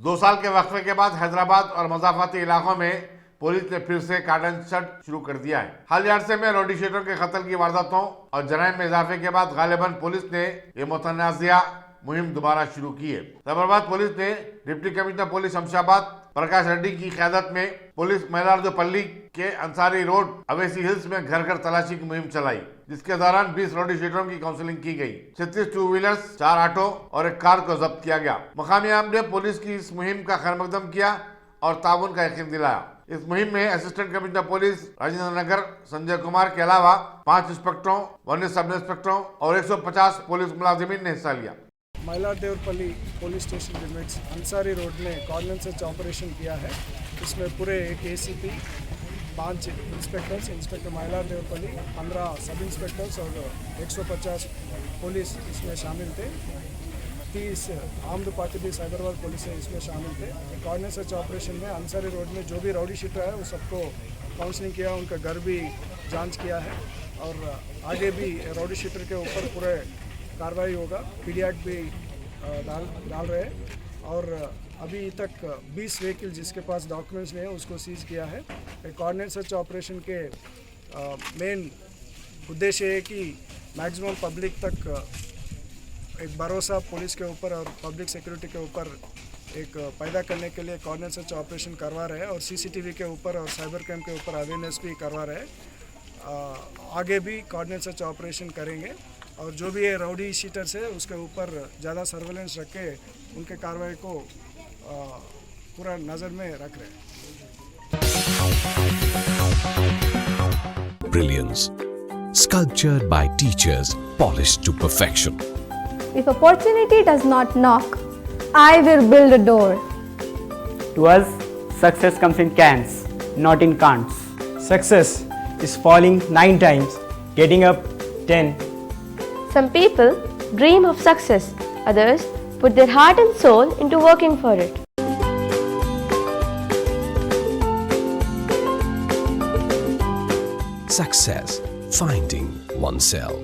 2 साल के वक्फे के बाद हैदराबाद और मजाफाती इलाकों में पुलिस ने फिर से कार्डन सर्च शुरू कर दिया है। हालिया अरसे में रौडीशीटरों के कत्ल की वारदातों और जराइम में इजाफे के बाद गालिबन पुलिस ने ये मुतनाज़िया मुहिम दोबारा शुरू की है। हैदराबाद पुलिस ने डिप्टी कमिश्नर पुलिस शमशाबाद प्रकाश रेड्डी की क़यादत में पुलिस मैलारदोपल्ली के अंसारी रोड अवेसी हिल्स में घर घर तलाशी की मुहिम चलाई, जिसके दौरान 20 रौडीशीटरों की काउंसलिंग की गई। 36 टू व्हीलर्स, 4 ऑटो और एक कार को जब्त किया गया। मकामी आम ने पुलिस की इस मुहिम का खैरमकदम किया और ताउन का यकीन दिलाया। इस मुहिम में assistant commissioner police Rajendra Nagar Sanjay Kumar के अलावा 5 इंस्पेक्टरों, 19 सब इंस्पेक्टरों और 150 पुलिस मुलाजिमीन ने हिस्सा लिया। Mylardevpally police station limits Ansari road में कॉर्डन सर्च ऑपरेशन किया है। इसमें पूरे एक एसीपी, 5 इंस्पेक्टर्स, इंस्पेक्टर मैलारदेवपल्ली, 15 सब इंस्पेक्टर्स और 150 पुलिस इसमें शामिल थे। 30 आर्म्ड पार्टी भी हैदराबाद पुलिस से इसमें शामिल थे। कॉर्डन सर्च ऑपरेशन में अंसारी रोड में जो भी राउडी शीटर है वो सबको काउंसलिंग किया, उनका घर भी जांच किया है और आगे भी राउडी शीटर के ऊपर पूरे कार्रवाई होगा। पीडीएट भी डाल रहे हैं और अभी तक 20 व्हीकल जिसके पास डॉक्यूमेंट्स नहीं है उसको सीज किया है। कॉर्डिनेट सर्च ऑपरेशन के मेन उद्देश्य है कि मैक्सिमम पब्लिक तक एक भरोसा पुलिस के ऊपर और पब्लिक सिक्योरिटी के ऊपर एक पैदा करने के लिए कॉर्डिनेट सर्च ऑपरेशन करवा रहे हैं और सीसीटीवी के ऊपर और साइबर क्राइम के ऊपर अवेयरनेस भी करवा रहे हैं। आगे भी कॉर्डिनेट सर्च ऑपरेशन करेंगे और जो भी ये राउडी शीटर्स है उसके ऊपर ज़्यादा सर्वेलेंस रख के उनके कार्रवाई को पूरा नज़र में रख रहे हैं। Brilliance, sculptured by teachers, polished to perfection. If opportunity does not knock, I will build a door. To us, success comes in cans, not in can'ts. Success is falling 9 times, getting up 10. Some people dream of success, others put their heart and soul into working for it. Success, finding oneself.